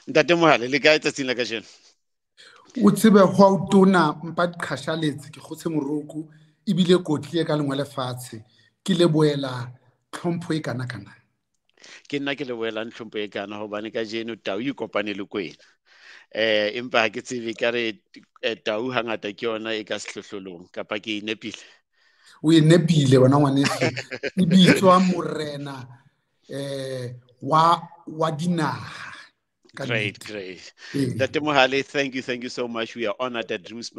Ntate Mohale, le kae tsatsing la kajeno? O tsebe hwa o tona mpa diqhashaletse ke khotse moroko ebile kotli ka lengwe lefatshe ke leboela tlhompho e kana kana. Ke nna ke leboelang tlhompho e kana hobane kajeno tau e kopane le kwena. Empa ha ke tsebe ka re tau hangata ke yona e ka sehlohlolong kapa ke inepile. O e nepile wena ngwaneso e bitswa morena wa dinaha. Great. Dr. Mohale, thank you so much. We are honored that Dreams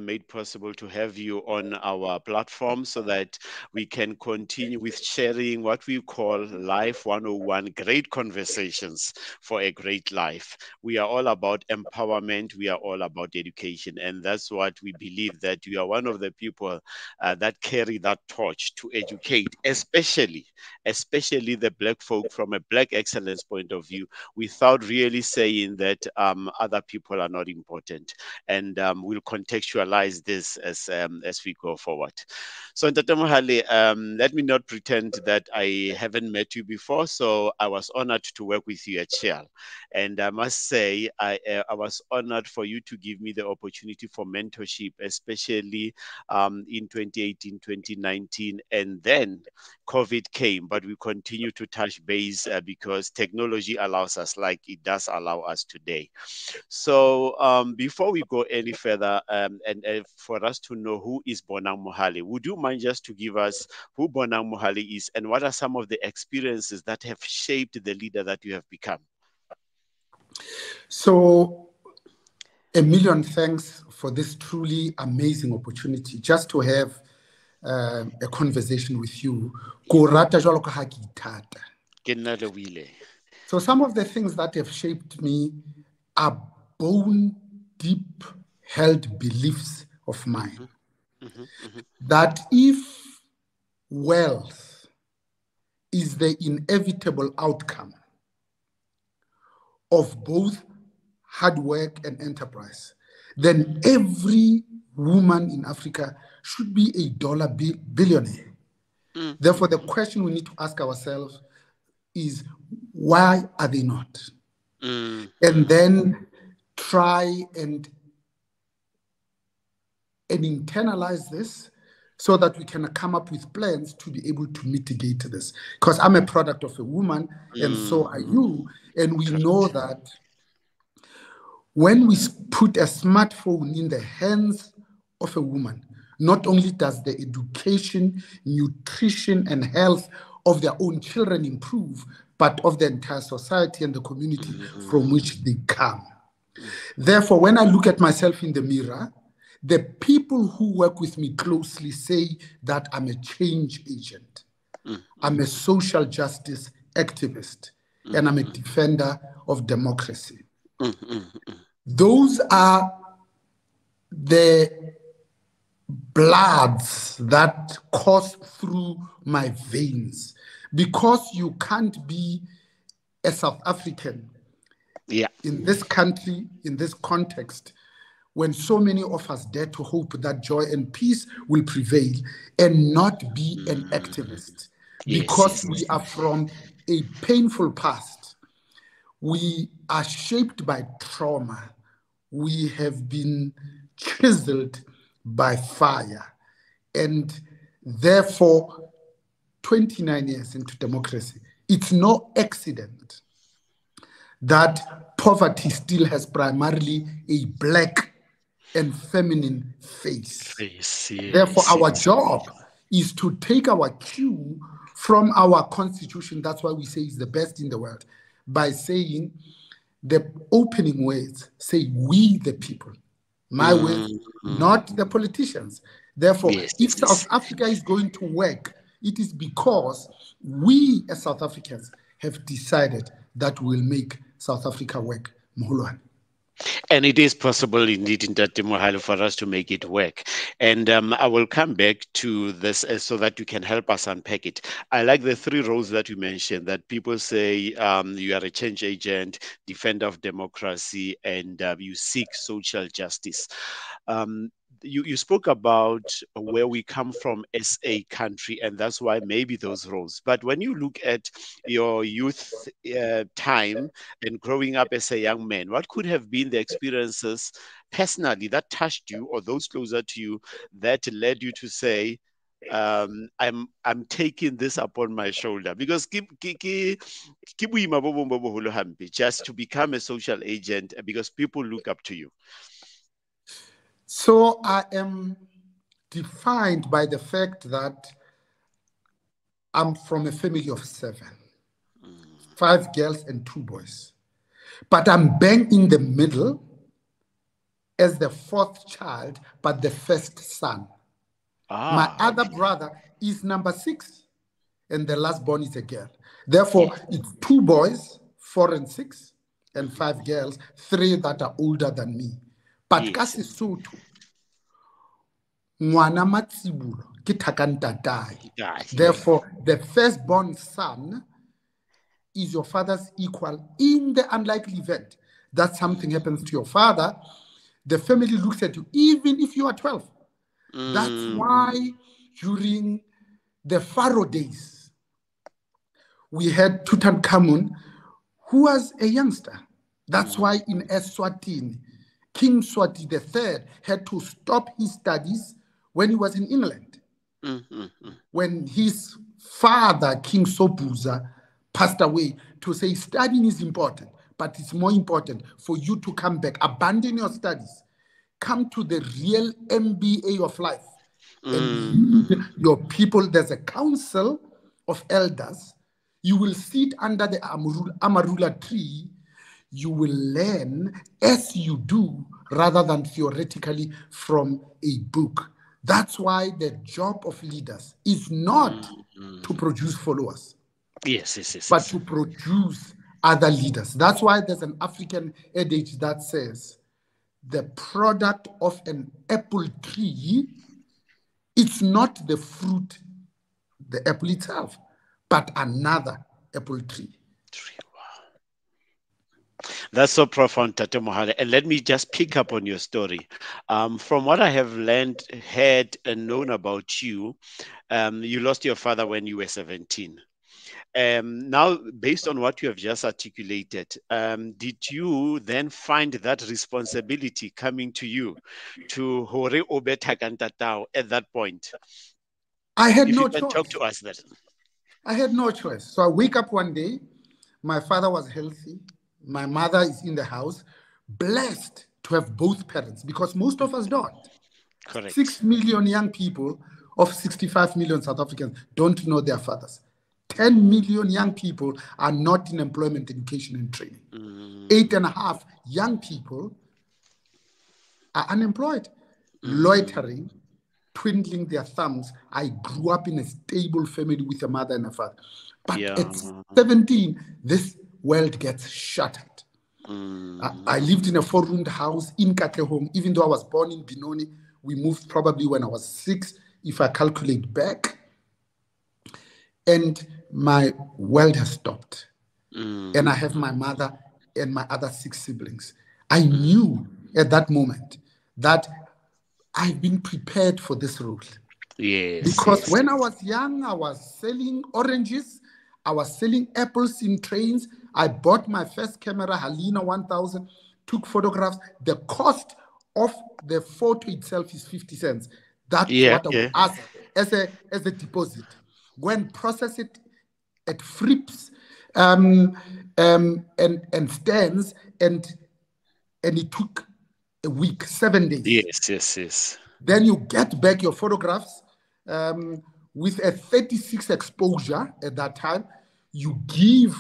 made possible to have you on our platform so that we can continue with sharing what we call Life 101, great conversations for a great life. We are all about empowerment. We are all about education. And that's what we believe, that you are one of the people that carry that torch to educate, especially the Black folk from a Black excellence point of view, without really saying that other people are not important, and we'll contextualize this as we go forward. So, Ntate Mohale, let me not pretend that I haven't met you before. So I was honored to work with you at Shell, and I must say I was honored for you to give me the opportunity for mentorship, especially in 2018, 2019, and then COVID came, but we continue to touch base because technology allows us, like it does allow us today. So before we go any further, and for us to know who is Bonang Mohale, would you mind just to give us who Bonang Mohale is and what are some of the experiences that have shaped the leader that you have become? So, a million thanks for this truly amazing opportunity just to have a conversation with you. So some of the things that have shaped me are bone deep held beliefs of mine. That if wealth is the inevitable outcome of both hard work and enterprise, then every woman in Africa should be a dollar billionaire. Therefore, the question we need to ask ourselves is, why are they not? And then try and internalize this so that we can come up with plans to be able to mitigate this. Because I'm a product of a woman, and so are you. And we know that when we put a smartphone in the hands of a woman, not only does the education, nutrition, and health of their own children improve, but of the entire society and the community from which they come. Therefore, when I look at myself in the mirror, the people who work with me closely say that I'm a change agent. I'm a social justice activist, and I'm a defender of democracy. Those are the bloods that course through my veins, because you can't be a South African in this country, in this context, when so many of us dare to hope that joy and peace will prevail, and not be an activist, because we are from a painful past. We are shaped by trauma. We have been chiseled by fire. And therefore, 29 years into democracy, it's no accident that poverty still has primarily a black and feminine face. Therefore, our job is to take our cue from our constitution. That's why we say it's the best in the world, by saying the opening words say, we the people. My words, not the politicians. Therefore, if South Africa is going to work, it is because we as South Africans have decided that we'll make South Africa work. Mohulwane. And it is possible indeed, Ntate Mohale, for us to make it work. And I will come back to this so that you can help us unpack it. I like the three roles that you mentioned, that people say you are a change agent, defender of democracy, and you seek social justice. you spoke about where we come from as a country, and that's why maybe those roles. But when you look at your youth time and growing up as a young man, what could have been the experiences personally that touched you, or those closer to you, that led you to say, I'm taking this upon my shoulder? Because just to become a social agent, because people look up to you. So I am defined by the fact that I'm from a family of 7, 5 girls and 2 boys. But I'm bang in the middle as the 4th child, but the first son. My other brother is number 6, and the last born is a girl. Therefore, it's 2 boys, 4 and 6, and 5 girls, 3 that are older than me. But ka Sesotho, ngwana matsibulo ke thakantatae. Therefore, the firstborn son is your father's equal. In the unlikely event that something happens to your father, the family looks at you, even if you are 12. That's why during the Pharaoh days, we had Tutankhamun, who was a youngster. That's why in Eswatini, King Swati III had to stop his studies when he was in England. When his father, King Sobuza, passed away, to say studying is important, but it's more important for you to come back, abandon your studies, come to the real MBA of life, and lead your people. There's a council of elders. You will sit under the Amarula tree. You will learn as you do, rather than theoretically from a book. That's why the job of leaders is not to produce followers. But to produce other leaders. That's why there's an African adage that says, the product of an apple tree, it's not the fruit, the apple itself, but another apple tree. That's so profound, Tate Mohale. And let me just pick up on your story. From what I have learned, heard, and known about you, you lost your father when you were 17. Now, based on what you have just articulated, did you then find that responsibility coming to you to hore obe takantatao at that point? I had no choice. Talk to us that. I had no choice. So I wake up one day, my father was healthy, my mother is in the house, blessed to have both parents, because most of us don't. Correct. 6 million young people of 65 million South Africans don't know their fathers. 10 million young people are not in employment, education, and training. 8.5 young people are unemployed, loitering, twiddling their thumbs. I grew up in a stable family with a mother and a father. But at 17, this world gets shattered. I lived in a 4-roomed house in Katlehong. Even though I was born in Benoni, we moved probably when I was 6, if I calculate back. And my world has stopped. And I have my mother and my other 6 siblings. I knew at that moment that I've been prepared for this role. Because when I was young, I was selling oranges. I was selling apples in trains. I bought my first camera, Halina 1000, took photographs. The cost of the photo itself is 50 cents. That's what I would ask as a deposit. Go and process it at Frips and stands, and it took a week, 7 days. Yes. Then you get back your photographs with a 36 exposure at that time. You give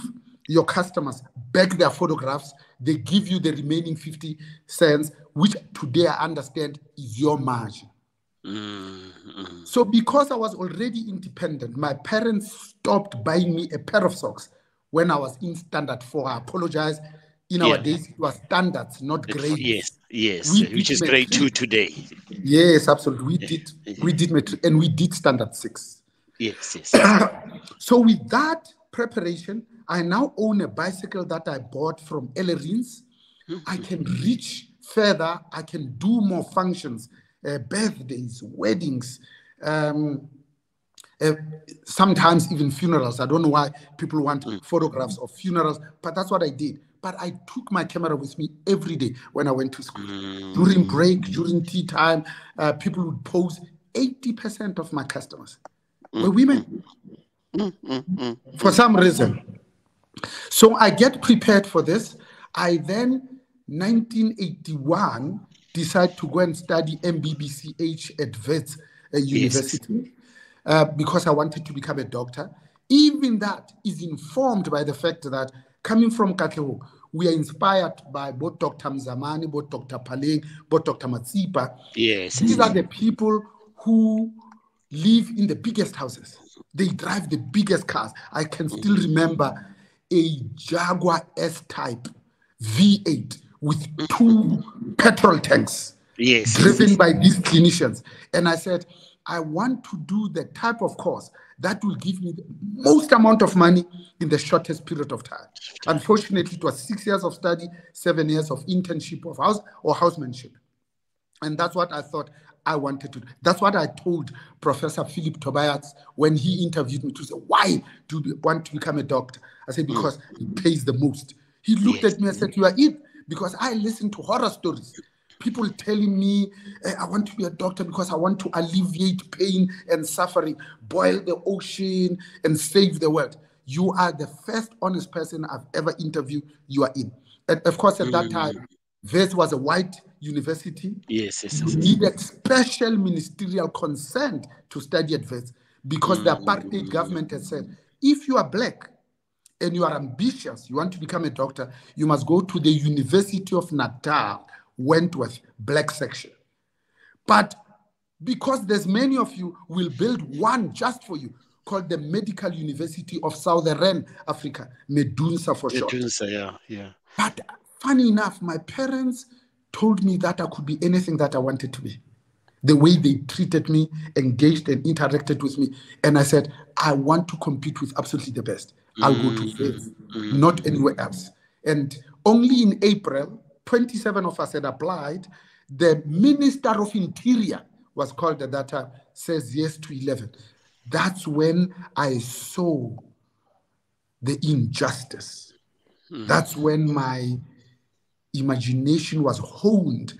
your customers back their photographs. They give you the remaining 50 cents, which today I understand is your margin. So because I was already independent, my parents stopped buying me a pair of socks when I was in standard 4. I apologize. In our days, it was standards, not grades. Yes, which is grade 2 today. Yes, absolutely. We did metric, and we did standard 6. Yes. So with that preparation, I now own a bicycle that I bought from Ellerins. I can reach further. I can do more functions birthdays, weddings, sometimes even funerals. I don't know why people want photographs of funerals, but that's what I did. But I took my camera with me every day when I went to school. During break, during tea time, people would pose. 80% of my customers were women for some reason. So I get prepared for this. I then, 1981, decide to go and study MBBCH at Wits University because I wanted to become a doctor. Even that is informed by the fact that coming from Katlehong, we are inspired by both Dr. Mzamani, both Dr. Paleng, both Dr. Matsipa. These are the people who live in the biggest houses. They drive the biggest cars. I can still remember a Jaguar S-Type V8 with 2 petrol tanks driven by these clinicians. And I said, I want to do the type of course that will give me the most amount of money in the shortest period of time. Unfortunately, it was 6 years of study, 7 years of internship of housemanship. And that's what I thought I wanted to do. That's what I told Professor Philip Tobias when he interviewed me to say, why do you want to become a doctor? I said, because it pays the most. He looked at me and said, you are it. Because I listened to horror stories. People telling me, I want to be a doctor because I want to alleviate pain and suffering, boil the ocean and save the world. You are the first honest person I've ever interviewed. You are in. And of course, at that time, Wits was a white university. You needed special ministerial consent to study at Wits because the apartheid government had said, if you are black and you are ambitious, you want to become a doctor, you must go to the University of Natal, Wentworth, black section. But because there's many of you, we'll build one just for you, called the Medical University of Southern Africa, Medunsa for short. Medunsa, But funny enough, my parents told me that I could be anything that I wanted to be. The way they treated me, engaged and interacted with me. And I said, I want to compete with absolutely the best. I'll go to Wits, not anywhere else. And only in April, 27 of us had applied. The Minister of Interior was called at that time, says yes to 11. That's when I saw the injustice. That's when my imagination was honed,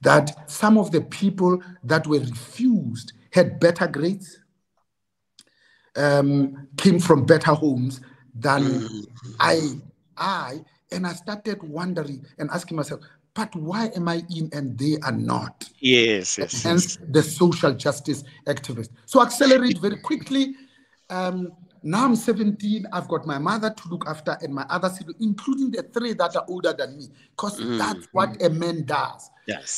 that some of the people that were refused had better grades, came from better homes than I, and I started wondering and asking myself, but why am I in and they are not? Hence the social justice activist. So accelerate very quickly. Now I'm 17. I've got my mother to look after and my other siblings, including the 3 that are older than me, because that's what a man does.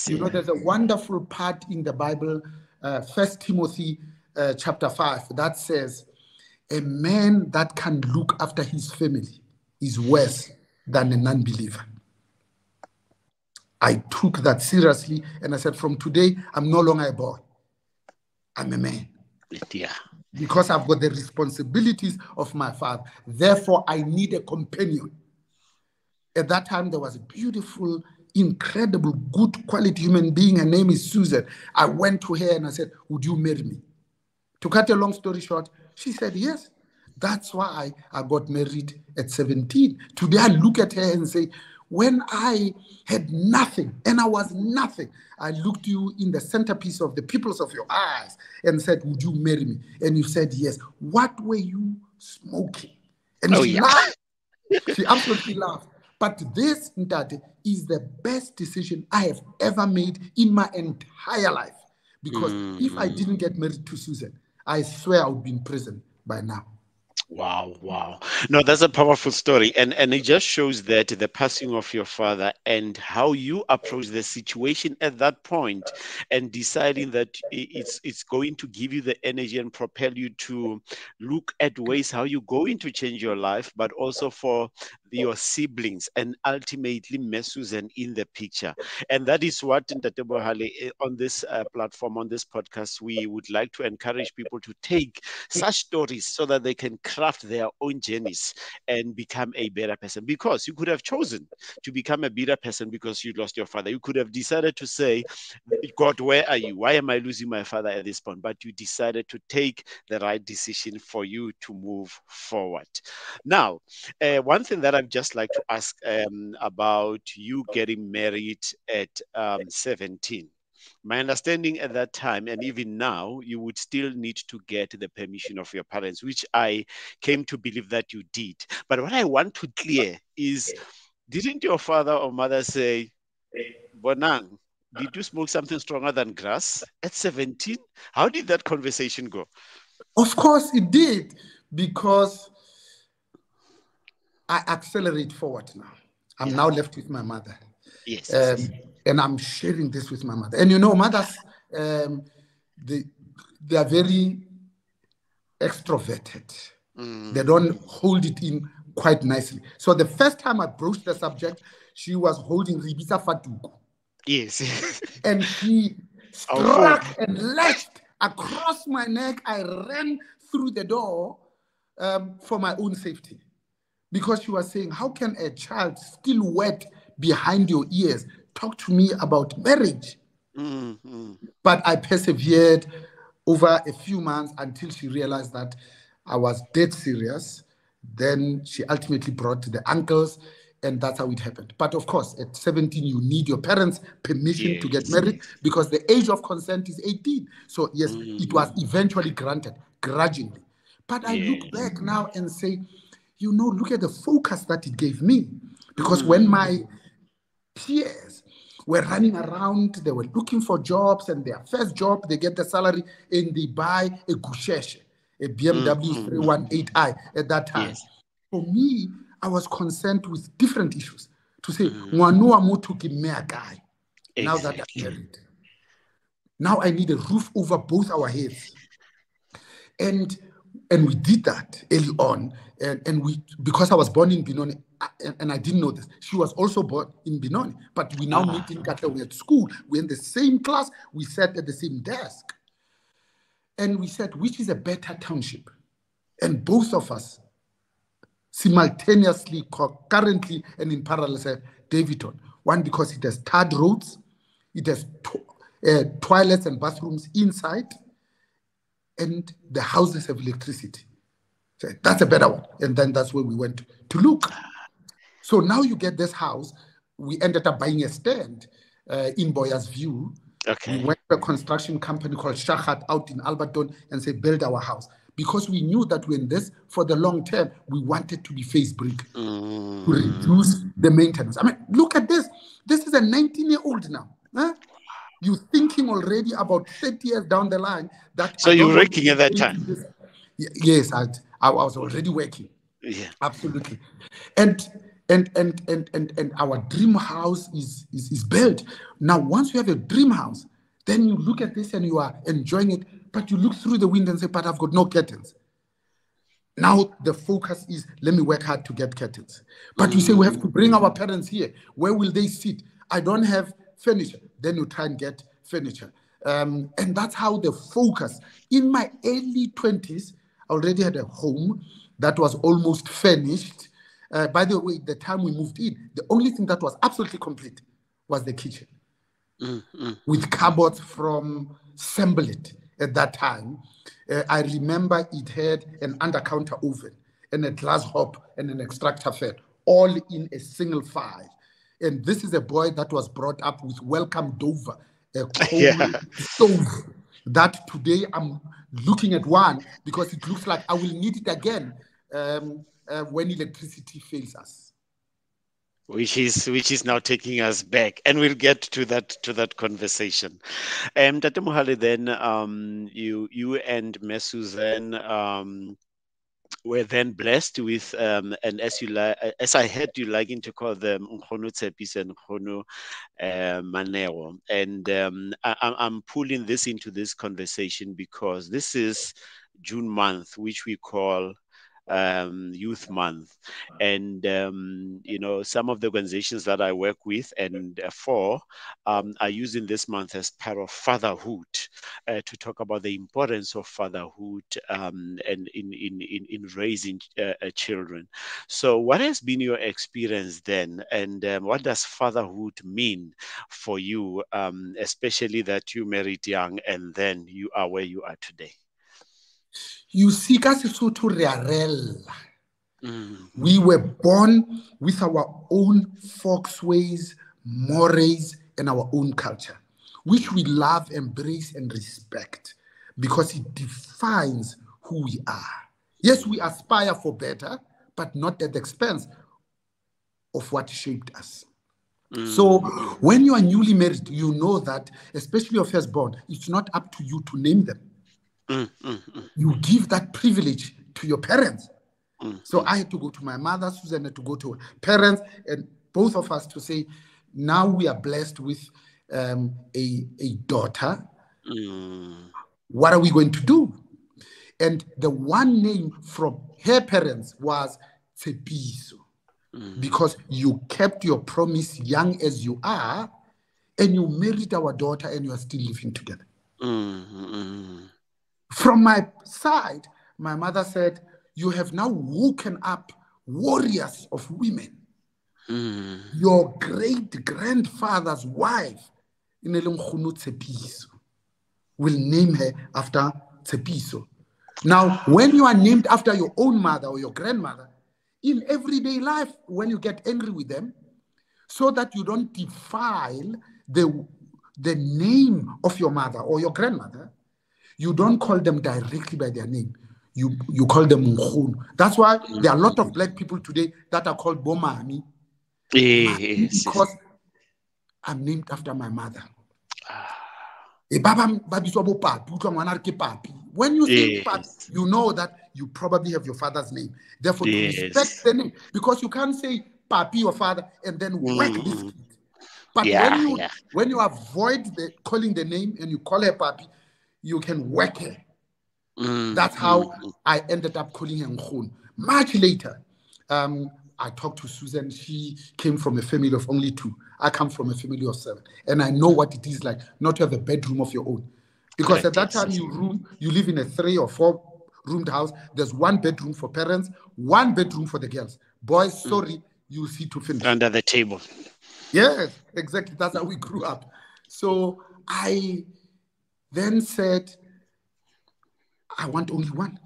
You know, there's a wonderful part in the Bible, 1 Timothy chapter 5, that says, a man that can look after his family is worse than a non-believer. I took that seriously and I said, from today, I'm no longer a boy. I'm a man. Because I've got the responsibilities of my father. Therefore, I need a companion. At that time, there was a beautiful, incredible, good quality human being. Her name is Susan. I went to her and I said, would you marry me? To cut a long story short, she said yes. That's why I got married at 17. Today, I look at her and say, when I had nothing and I was nothing, I looked you in the centerpiece of the pupils of your eyes and said, would you marry me? And you said yes. What were you smoking? And she laughed. She absolutely laughed. But this, Ntate, is the best decision I have ever made in my entire life. Because if I didn't get married to Susan, I swear I would be in prison by now. Wow. No, that's a powerful story. And it just shows that the passing of your father and how you approach the situation at that point and deciding that it's going to give you the energy and propel you to look at ways how you're going to change your life, but also for your siblings, and ultimately Mesusan in the picture. And that is what Ntate Mohale, on this platform, on this podcast, we would like to encourage people to take such stories so that they can craft their own journeys and become a better person. Because you could have chosen to become a better person because you lost your father. You could have decided to say, God, where are you? Why am I losing my father at this point? But you decided to take the right decision for you to move forward. Now, one thing that I'd just like to ask about you getting married at 17. My understanding at that time, and even now, you would still need to get the permission of your parents, which I came to believe that you did. But what I want to clear is, didn't your father or mother say, Bonang, did you smoke something stronger than grass at 17? How did that conversation go? Of course it did, because I accelerate forward now. I'm now left with my mother. Yes. And I'm sharing this with my mother. And mothers, they are very extroverted. They don't hold it in quite nicely. So the first time I broached the subject, she was holding Ribisa Fatuku. Yes. And she struck and lashed across my neck. I ran through the door for my own safety. Because she was saying, how can a child still wet behind your ears talk to me about marriage? But I persevered over a few months until she realized that I was dead serious. Then she ultimately brought the uncles, and that's how it happened. But of course, at 17, you need your parents' permission to get married, because the age of consent is 18. So yes, it was eventually granted, grudgingly. But I look back now and say, look at the focus that it gave me. Because when my peers were running around, they were looking for jobs, and their first job, they get the salary and they buy a Gusheshe, a BMW 318i at that time. For me, I was concerned with different issues. To say, now that I'm married, now I need a roof over both our heads. And we did that early on. And we, because I was born in Benoni, and I didn't know this, she was also born in Benoni, but we now meet in Kata. We're at school, we're in the same class, we sat at the same desk. And we said, which is a better township? And both of us simultaneously, concurrently, and in parallel said, Davidton. One, because it has tarred roads, it has toilets and bathrooms inside, and the houses have electricity. So that's a better one. And then that's where we went to look. So now you get this house. We ended up buying a stand in Boyer's View. We went to a construction company called Shachat out in Alberton and said, build our house. Because we knew that we're in this for the long term, we wanted to be face brick to reduce the maintenance. I mean, look at this. This is a 19-year-old now. Huh? You're thinking already about 30 years down the line that. So you're working at that time? Yes, I was already working. Yeah, absolutely. And our dream house is built. Now, once you have a dream house, then you look at this and you are enjoying it, but you look through the window and say, but I've got no curtains. Now the focus is, let me work hard to get curtains. But you say, we have to bring our parents here. Where will they sit? I don't have furniture. Then you try and get furniture. And that's how the focus. In my early 20s, I already had a home that was almost furnished. By the way, the time we moved in, the only thing that was absolutely complete was the kitchen. With cupboards from Semblit at that time. I remember it had an under-counter oven and a glass hob and an extractor fan, all in a single file. And this is a boy that was brought up with Welcome Dover, a coal stove that today I'm looking at one because it looks like I will need it again when electricity fails us. Which is now taking us back, and we'll get to that conversation. Tate Mohale, then you and Mesusan were then blessed with and as I heard you liking to call them Nkgono Tshepisa and Nkgono Manero. And I'm pulling this into this conversation because this is June month, which we call Youth Month. And, some of the organizations that I work with and for are using this month as part of fatherhood to talk about the importance of fatherhood and in raising children. So, what has been your experience then? And what does fatherhood mean for you, especially that you married young and then you are where you are today? You see, we were born with our own folkways, mores, and our own culture, which we love, embrace, and respect because it defines who we are. Yes, we aspire for better, but not at the expense of what shaped us. So when you are newly married, you know that, especially your firstborn, it's not up to you to name them. You give that privilege to your parents. So I had to go to my mother, Susan had to go to her parents, and both of us to say, now we are blessed with a daughter. What are we going to do? And the one name from her parents was Tsepiso, because you kept your promise young as you are, and you married our daughter, and you are still living together. From my side, my mother said, you have now woken up warriors of women. Your great-grandfather's wife, will name her after Tsepiso. Now, when you are named after your own mother or your grandmother, in everyday life, when you get angry with them, so that you don't defile the name of your mother or your grandmother, you don't call them directly by their name. You call them Mkhunu. That's why there are a lot of black people today that are called Bomani. Yes. Because I'm named after my mother. When you say papi, you know that you probably have your father's name. Therefore, to respect the name, because you can't say papi, your father, and then whack this kid. But when you avoid calling the name and you call her papi, you can whack her. That's how I ended up calling her Mkhunu. Much later, I talked to Susan. She came from a family of only 2. I come from a family of 7. And I know what it is like not to have a bedroom of your own. Because at that time, you live in a 3 or 4-roomed house. There's 1 bedroom for parents, 1 bedroom for the girls. Boys, sorry, you see to finish. Under the table. Yes, exactly. That's how we grew up. So I then said, I want only 1.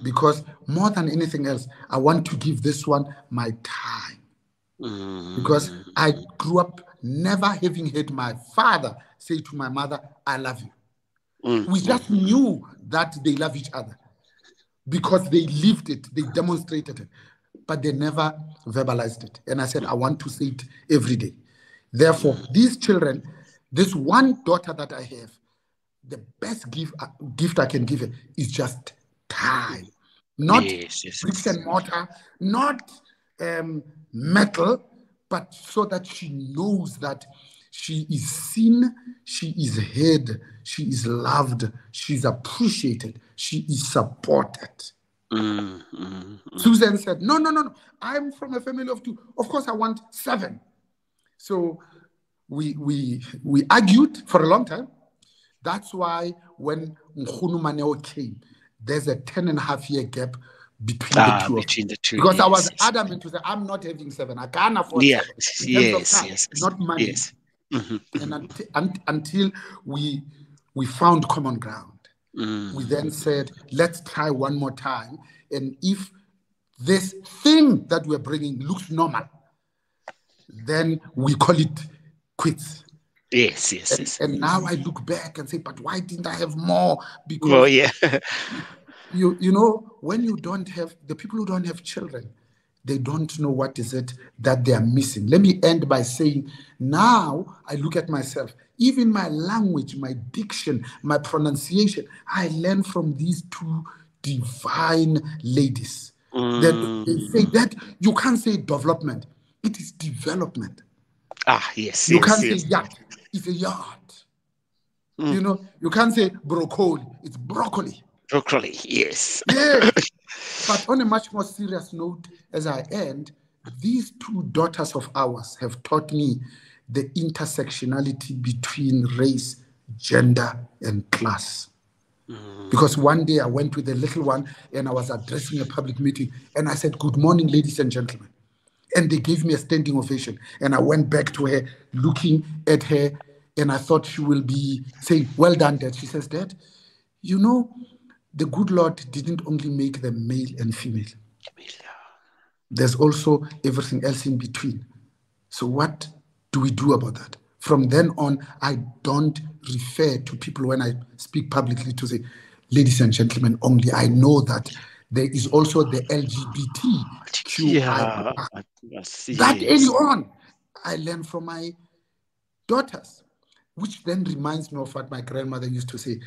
Because more than anything else, I want to give this one my time. Because I grew up never having heard my father say to my mother, I love you. We just knew that they love each other because they lived it, they demonstrated it, but they never verbalized it. And I said, I want to say it every day. Therefore, these children, this one daughter that I have, the best gift I can give her is just time. Not bricks and mortar, not metal, but so that she knows that she is seen, she is heard, she is loved, she's appreciated, she is supported. Susan said, no, I'm from a family of 2. Of course, I want 7. So we argued for a long time. That's why when Mkhunu Maneo came, there's a 10.5-year gap between the two. Because I was adamant to say, I'm not having 7. I can't afford 7. In terms of time, not money. And until we found common ground, we then said, let's try one more time. And if this thing that we're bringing looks normal, then we call it quits. Yes. And now I look back and say, but why didn't I have more? Because you know, when you don't have, the people who don't have children, they don't know what is it that they are missing. Let me end by saying, now I look at myself, even my language, my diction, my pronunciation, I learn from these 2 divine ladies. That they say that you can't say development, it is development. Yes. You can't say yard, it's a yard. You know, you can't say broccoli, it's broccoli. Broccoli, yes. Yes. But on a much more serious note, as I end, these two daughters of ours have taught me the intersectionality between race, gender, and class. Because one day I went with the little one and I was addressing a public meeting and I said, "Good morning, ladies and gentlemen." And they gave me a standing ovation. And I went back to her, looking at her, and I thought she will be saying, "Well done, Dad." She says, "Dad, you know, the good Lord didn't only make them male and female. There's also everything else in between. So what do we do about that?" From then on, I don't refer to people when I speak publicly to say, "Ladies and gentlemen only." I know that there is also the LGBTQI. Yeah, That early on, I learned from my daughters, which then reminds me of what my grandmother used to say,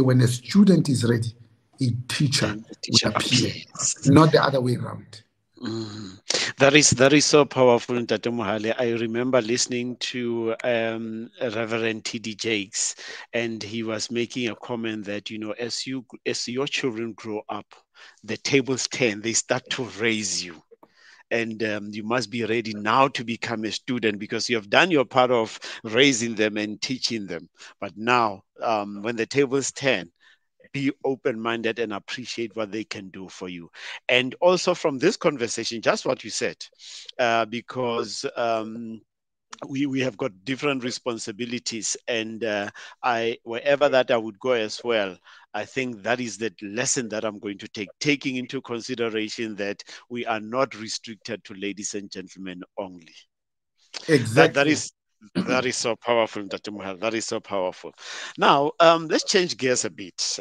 when a student is ready, a teacher will appear, not the other way around. That is so powerful, Ntate Mohale. I remember listening to Reverend T.D. Jakes, and he was making a comment that, as your children grow up, the tables turn, they start to raise you. And you must be ready now to become a student, because you have done your part of raising them and teaching them. But now, when the tables turn, be open-minded and appreciate what they can do for you. And also from this conversation, just what you said, because we have got different responsibilities, and wherever that I would go as well, I think that is the lesson that I'm going to take, taking into consideration that we are not restricted to ladies and gentlemen only. Exactly. That is so powerful, Dr. Mohale. That is so powerful. Now, let's change gears a bit.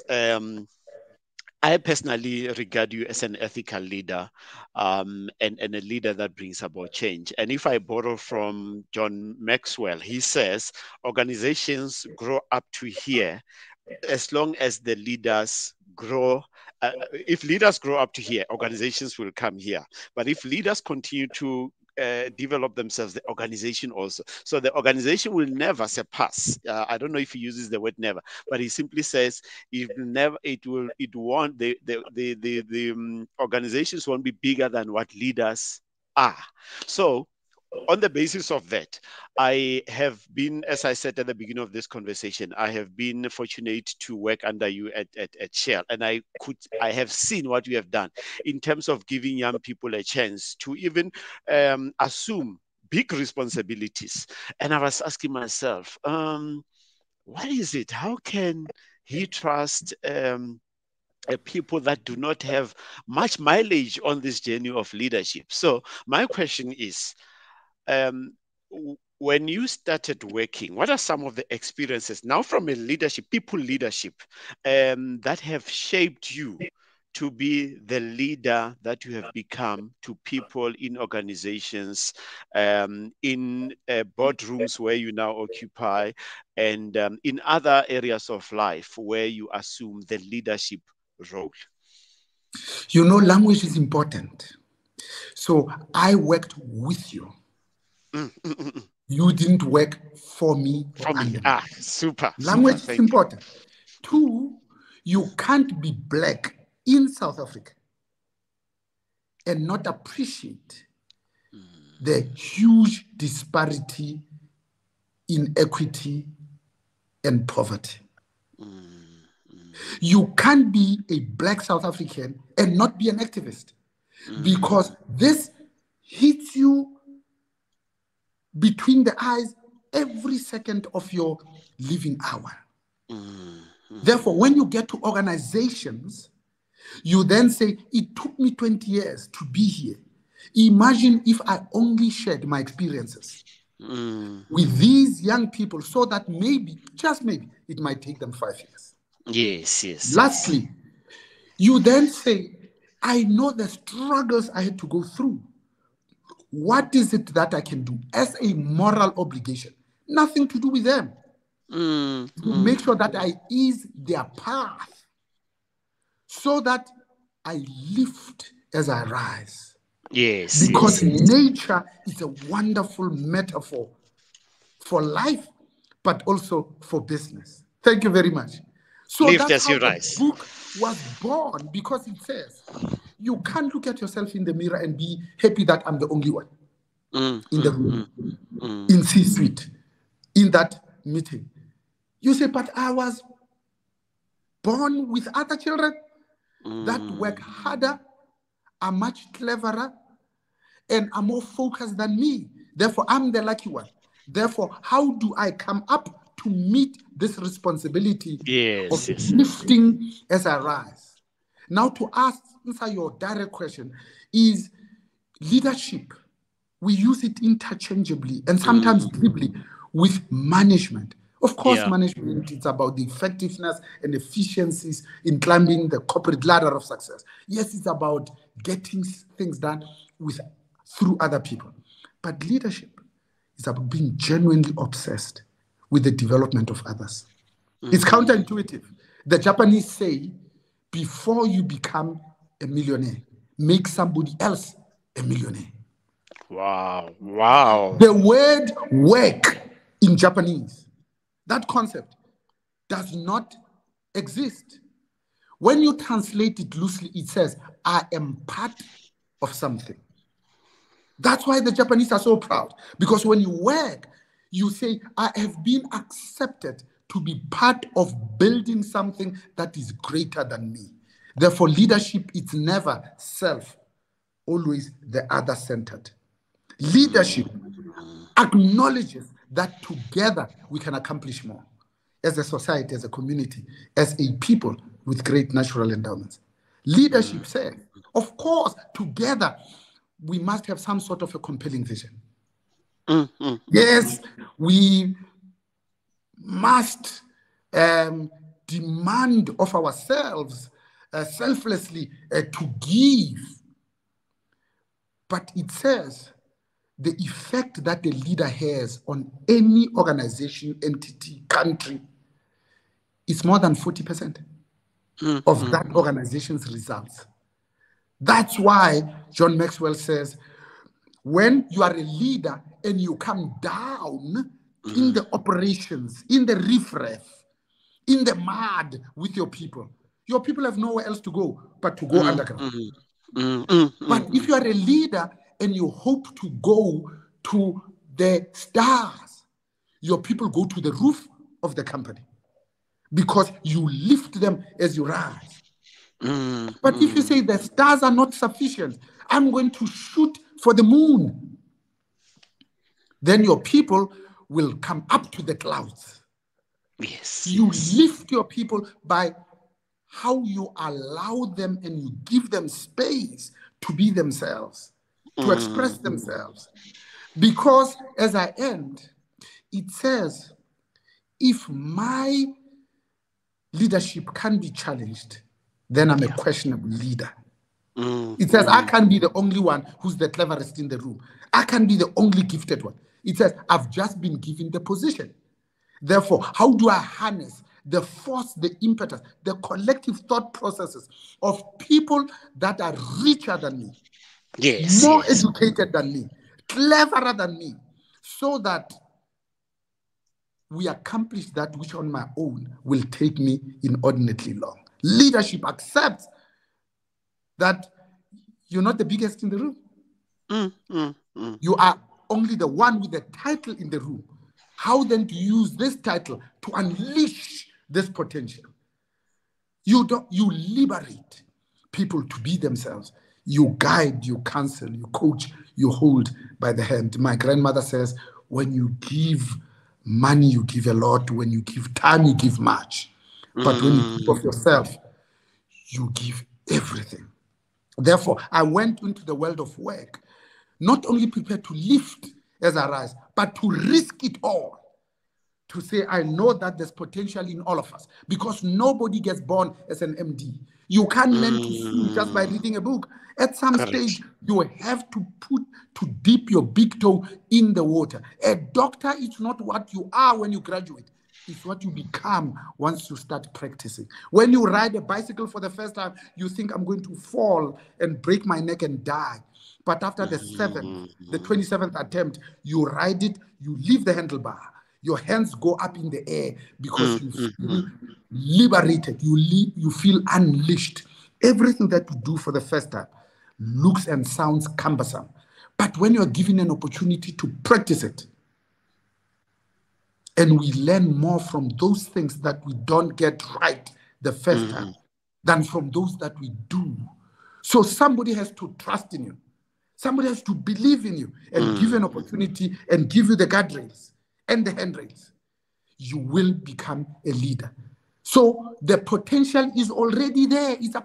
I personally regard you as an ethical leader, and a leader that brings about change. And if I borrow from John Maxwell, he says organizations grow up to here as long as the leaders grow. If leaders grow up to here, organizations will come here. But if leaders continue to develop themselves, the organization also. So the organization will never surpass. I don't know if he uses the word never, but he simply says it won't. The organizations won't be bigger than what leaders are. So on the basis of that, I have been, as I said at the beginning of this conversation, I have been fortunate to work under you at Shell, and I have seen what you have done in terms of giving young people a chance to even assume big responsibilities. And I was asking myself, what is it? How can he trust people that do not have much mileage on this journey of leadership? So my question is, when you started working, what are some of the experiences now from a people leadership, that have shaped you to be the leader that you have become to people in organizations, in boardrooms where you now occupy, and in other areas of life where you assume the leadership role? Language is important. So I worked with you. You didn't work for me or under me. Super. Language is important. 2, you can't be black in South Africa and not appreciate the huge disparity in equity and poverty. You can't be a black South African and not be an activist, because this hits you between the eyes every second of your living hour. Therefore, when you get to organizations, you then say, "It took me 20 years to be here. Imagine if I only shared my experiences with these young people, so that maybe, just maybe, it might take them 5 years." Yes. Lastly, you then say, "I know the struggles I had to go through. What is it that I can do as a moral obligation?" Nothing to do with them. To make sure that I ease their path, so that I lift as I rise. Yes. Because nature is a wonderful metaphor for life, but also for business. Thank you very much. So Lift that's as how you the rise. book was born, because it says, You can't look at yourself in the mirror and be happy that I'm the only one in the room, in C-suite, in that meeting. You say, but I was born with other children that work harder, are much cleverer, and are more focused than me. Therefore, I'm the lucky one. Therefore, how do I come up to meet this responsibility of lifting as I rise? Now, to answer your direct question, is leadership. We use it interchangeably and sometimes glibly with management. Of course, management is about the effectiveness and efficiencies in climbing the corporate ladder of success. Yes, it's about getting things done through other people. But leadership is about being genuinely obsessed with the development of others. It's counterintuitive. The Japanese say, before you become a millionaire, make somebody else a millionaire. Wow. Wow. The word work in Japanese, that concept does not exist. When you translate it loosely, it says, I am part of something. That's why the Japanese are so proud. Because when you work, you say, I have been accepted to be part of building something that is greater than me. Therefore, leadership is never self, always the other-centered. Leadership acknowledges that together we can accomplish more as a society, as a community, as a people with great natural endowments. Leadership says, of course, together we must have some sort of a compelling vision. Yes, we must demand of ourselves selflessly to give. But it says the effect that the leader has on any organization, entity, country is more than 40% of that organization's results. That's why John Maxwell says, when you are a leader and you come down in the operations, in the riffraff, in the mud with your people have nowhere else to go but to go underground. But if you are a leader and you hope to go to the stars, your people go to the roof of the company because you lift them as you rise. But if you say the stars are not sufficient, I'm going to shoot for the moon, then your people will come up to the clouds. Yes. You lift your people by how you allow them and you give them space to be themselves, to express themselves. Because as I end, it says, if my leadership can be challenged, then I'm a questionable leader. It says, I can't be the only one who's the cleverest in the room. I can't be the only gifted one. It says, I've just been given the position. Therefore, how do I harness the force, the impetus, the collective thought processes of people that are richer than me, more educated than me, cleverer than me, so that we accomplish that which on my own will take me inordinately long. Leadership accepts that you're not the biggest in the room. You are only the one with the title in the room. How then do you use this title to unleash this potential? You liberate people to be themselves. You guide, you counsel, you coach, you hold by the hand. My grandmother says, when you give money, you give a lot. When you give time, you give much. But when you give of yourself, you give everything. Therefore, I went into the world of work, not only prepared to lift as I rise, but to risk it all. To say, I know that there's potential in all of us, because nobody gets born as an MD. You can't learn to swim just by reading a book. At some stage, you have to dip your big toe in the water. A doctor is not what you are when you graduate. It's what you become once you start practicing. When you ride a bicycle for the first time, you think, I'm going to fall and break my neck and die. But after the 27th attempt, you ride it, you leave the handlebar. Your hands go up in the air because you feel liberated. You feel unleashed. Everything that we do for the first time looks and sounds cumbersome. But when you're given an opportunity to practice it, and we learn more from those things that we don't get right the first time than from those that we do. So somebody has to trust in you. Somebody has to believe in you and give you an opportunity and give you the guardrails and the handrails. You will become a leader. So the potential is already there. It's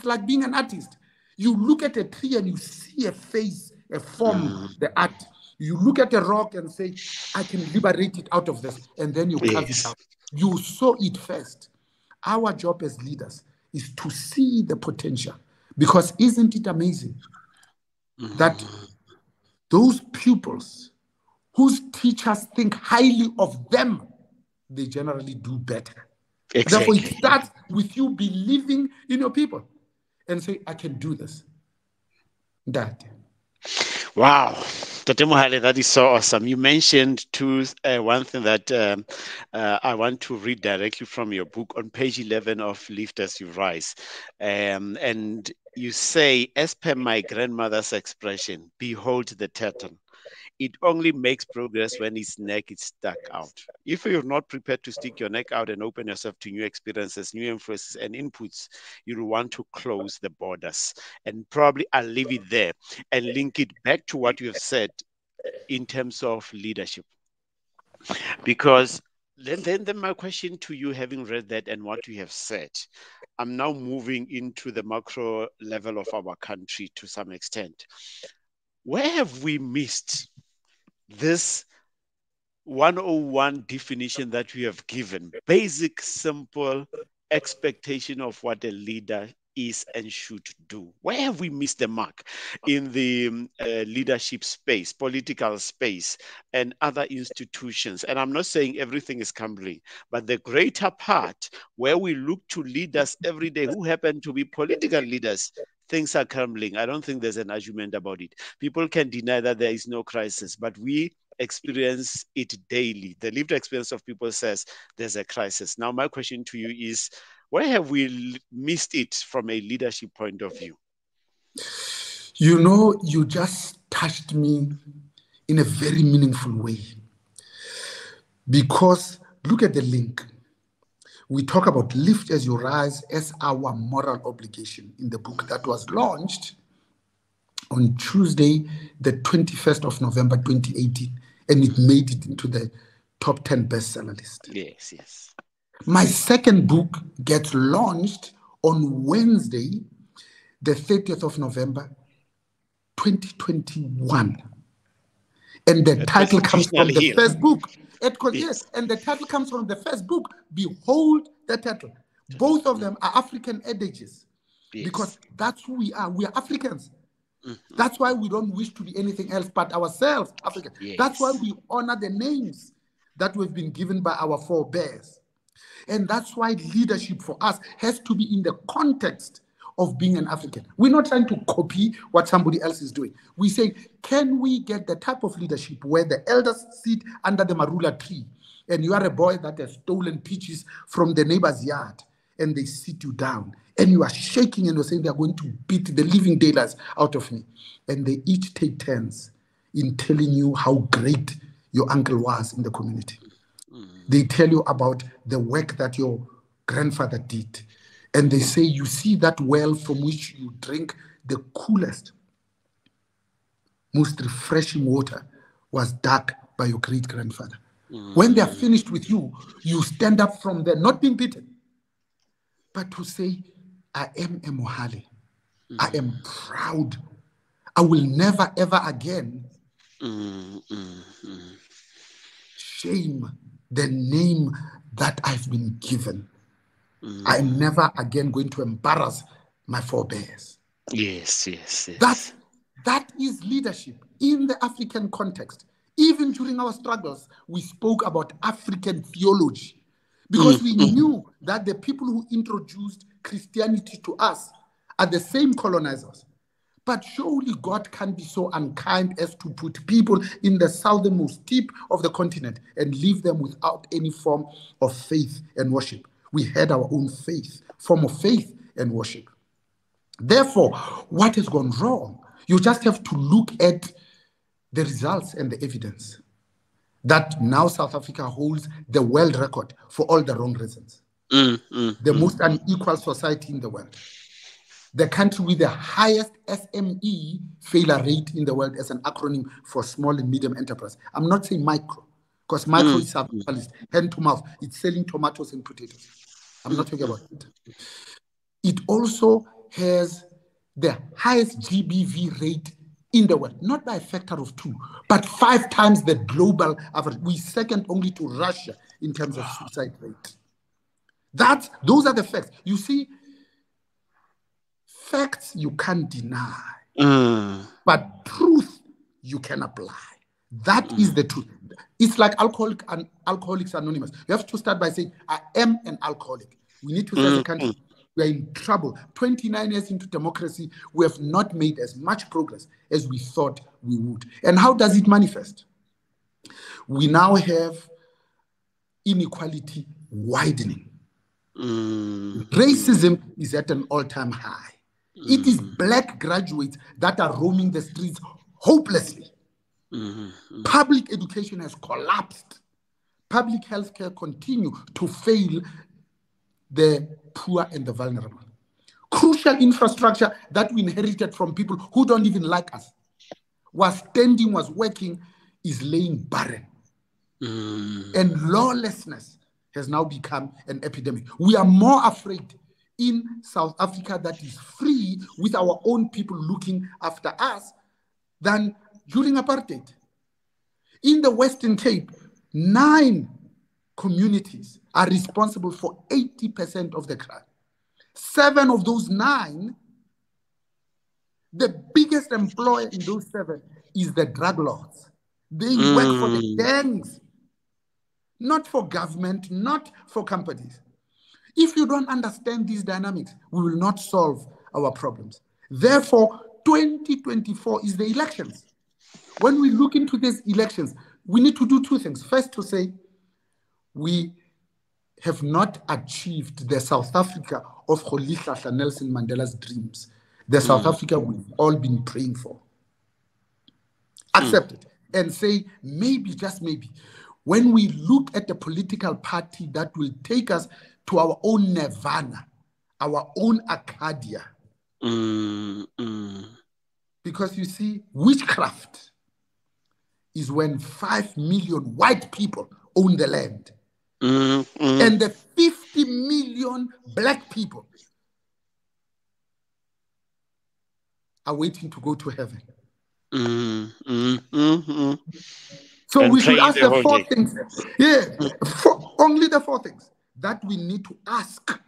like being an artist. You look at a tree and you see a face, a form, the art. You look at a rock and say, I can liberate it out of this. And then you carve it out. You saw it first. Our job as leaders is to see the potential. Because isn't it amazing that those pupils whose teachers think highly of them, they generally do better. Therefore, it starts with you believing in your people and say, I can do this. That. Wow. Dr. Mohale, that is so awesome. You mentioned one thing that I want to read directly from your book on page 11 of Lift as You Rise. And you say, as per my grandmother's expression, behold the turtle. It only makes progress when its neck is stuck out. If you're not prepared to stick your neck out and open yourself to new experiences, new influences, and inputs, you'll want to close the borders. And probably I'll leave it there and link it back to what you have said in terms of leadership. Because then my question to you, having read that and what you have said, I'm now moving into the macro level of our country to some extent. Where have we missed this 101 definition that we have given? Basic, simple expectation of what a leader is and should do. Where have we missed the mark in the leadership space, political space, and other institutions? And I'm not saying everything is crumbling, but the greater part where we look to leaders every day who happen to be political leaders, things are crumbling. I don't think there's an argument about it. People can deny that there is no crisis, but we experience it daily. The lived experience of people says there's a crisis. Now, my question to you is, where have we missed it from a leadership point of view? You know, you just touched me in a very meaningful way. Because look at the link. We talk about Lift as You Rise as our moral obligation in the book that was launched on Tuesday, the 21st of November, 2018, and it made it into the top 10 bestseller list. Yes, yes. My second book gets launched on Wednesday, the 30th of November, 2021. And the title comes from the first book. Yes, and the title comes from the first book. Behold the turtle. Both of them are African adages. Yes. Because that's who we are. We are Africans. Mm-hmm. That's why we don't wish to be anything else but ourselves, African. Yes. That's why we honor the names that we've been given by our forebears. And that's why leadership for us has to be in the context of being an African. We're not trying to copy what somebody else is doing. We say, can we get the type of leadership where the elders sit under the marula tree and you are a boy that has stolen peaches from the neighbor's yard and they sit you down and you are shaking and you're saying they're going to beat the living daylights out of me. And they each take turns in telling you how great your uncle was in the community. They tell you about the work that your grandfather did. And they say, you see that well from which you drink the coolest, most refreshing water was dug by your great-grandfather. When they are finished with you, you stand up from there, not being beaten, but to say, I am a Mohale. I am proud. I will never, ever again shame the name that I've been given. I am never again going to embarrass my forebears. Yes, yes, yes. That is leadership in the African context. Even during our struggles, we spoke about African theology because we knew that the people who introduced Christianity to us are the same colonizers. But surely God can be so unkind as to put people in the southernmost tip of the continent and leave them without any form of faith and worship. We had our own faith, form of faith and worship. Therefore, what has gone wrong? You just have to look at the results and the evidence that now South Africa holds the world record for all the wrong reasons. The most unequal society in the world. The country with the highest SME failure rate in the world as an acronym for small and medium enterprise. I'm not saying micro, because micro is survivalist, hand to mouth. It's selling tomatoes and potatoes. I'm not talking about it. It also has the highest GBV rate in the world, not by a factor of 2, but 5 times the global average. We're second only to Russia in terms of suicide rate. Those are the facts. You see, facts you can't deny, but truth you can apply. That is the truth. It's like Alcoholics Anonymous. You have to start by saying, I am an alcoholic. We need to say as a country, we are in trouble. 29 years into democracy, we have not made as much progress as we thought we would. And how does it manifest? We now have inequality widening. Racism is at an all-time high. It is black graduates that are roaming the streets hopelessly. Public education has collapsed. Public health care continue to fail the poor and the vulnerable. Crucial infrastructure that we inherited from people who don't even like us, was standing, was working, is laying barren. And lawlessness has now become an epidemic. We are more afraid in South Africa that is free with our own people looking after us than during apartheid. In the Western Cape, 9 communities are responsible for 80% of the crime. 7 of those 9, the biggest employer in those 7 is the drug lords. They work for the gangs, not for government, not for companies. If you don't understand these dynamics, we will not solve our problems. Therefore, 2024 is the elections. When we look into these elections, we need to do 2 things. First, to say we have not achieved the South Africa of Rolihlahla Nelson Mandela's dreams, the South Africa we've all been praying for. Accept it and say, maybe, just maybe, when we look at the political party that will take us to our own nirvana, our own Arcadia. Because you see, witchcraft is when 5 million white people own the land. And the 50 million black people are waiting to go to heaven. So and we should ask the 4 things. Yeah, only the 4 things that we need to ask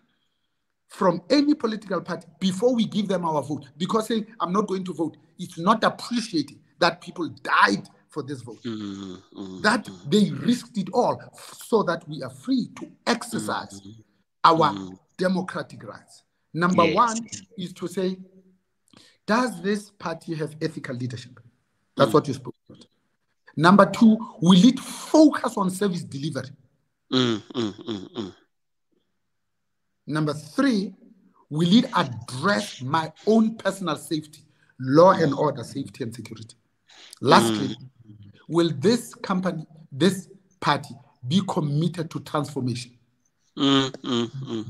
from any political party before we give them our vote. Because saying, I'm not going to vote, it's not appreciating that people died for this vote. That they risked it all so that we are free to exercise our democratic rights. Number 1 is to say, does this party have ethical leadership? That's what you spoke about. Number 2, will it focus on service delivery? Number 3, will it address my own personal safety, law and order, safety and security? Lastly, will this company, this party, be committed to transformation?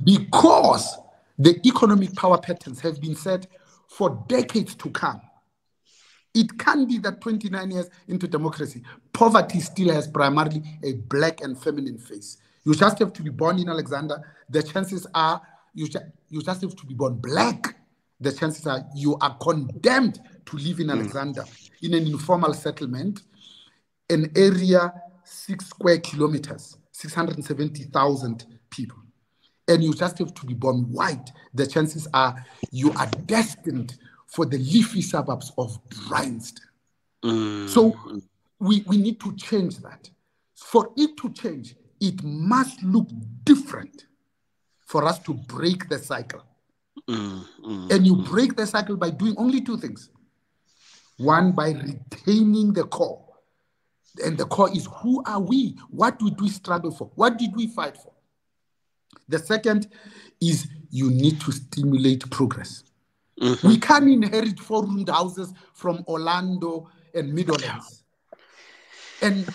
Because the economic power patterns have been set for decades to come. It can be that 29 years into democracy, poverty still has primarily a black and feminine face. You just have to be born in Alexander. The chances are you just have to be born black. The chances are you are condemned to live in Alexander in an informal settlement, an area 6 square kilometers, 670,000 people. And you just have to be born white. The chances are you are destined for the leafy suburbs of Bryanston. So we need to change that. For it to change, it must look different for us to break the cycle. And you break the cycle by doing only 2 things. 1, by retaining the core. And the core is, who are we? What did we struggle for? What did we fight for? The second is, you need to stimulate progress. We can't inherit 4-roomed houses from Orlando and Meadowlands and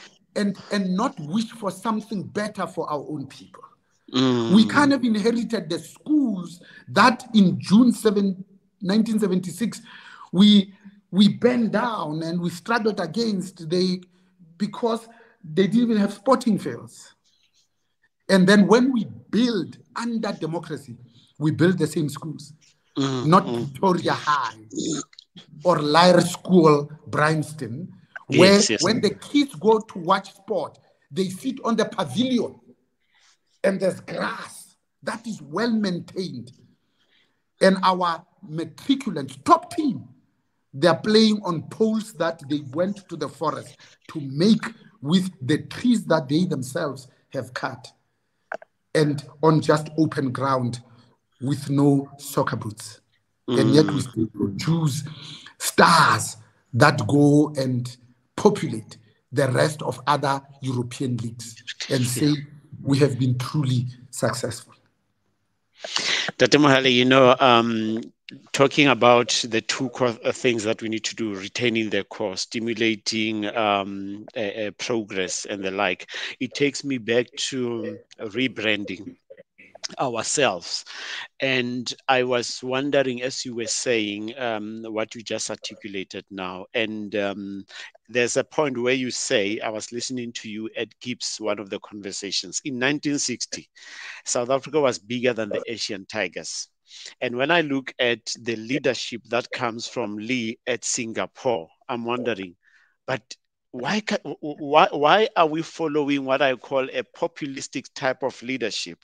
not wish for something better for our own people. We can't have inherited the schools that in June 1976 we bent down and we struggled against because they didn't even have sporting fields. And then when we build under democracy, we build the same schools, not Victoria High or Lyre School, Bryanston, where when the kids go to watch sport, they sit on the pavilion and there's grass that is well maintained. And our matriculants, top team, they're playing on poles that they went to the forest to make with the trees that they themselves have cut, and on just open ground with no soccer boots. And yet we still produce stars that go and populate the rest of other European leagues and say we have been truly successful. Dr. Mohale, talking about the two things that we need to do, retaining the core, stimulating progress and the like, it takes me back to rebranding ourselves. And I was wondering, as you were saying, what you just articulated now, and there's a point where you say, I was listening to you at Gibbs, one of the conversations, in 1960, South Africa was bigger than the Asian Tigers. And when I look at the leadership that comes from Lee at Singapore, I'm wondering, but why are we following what I call a populistic type of leadership,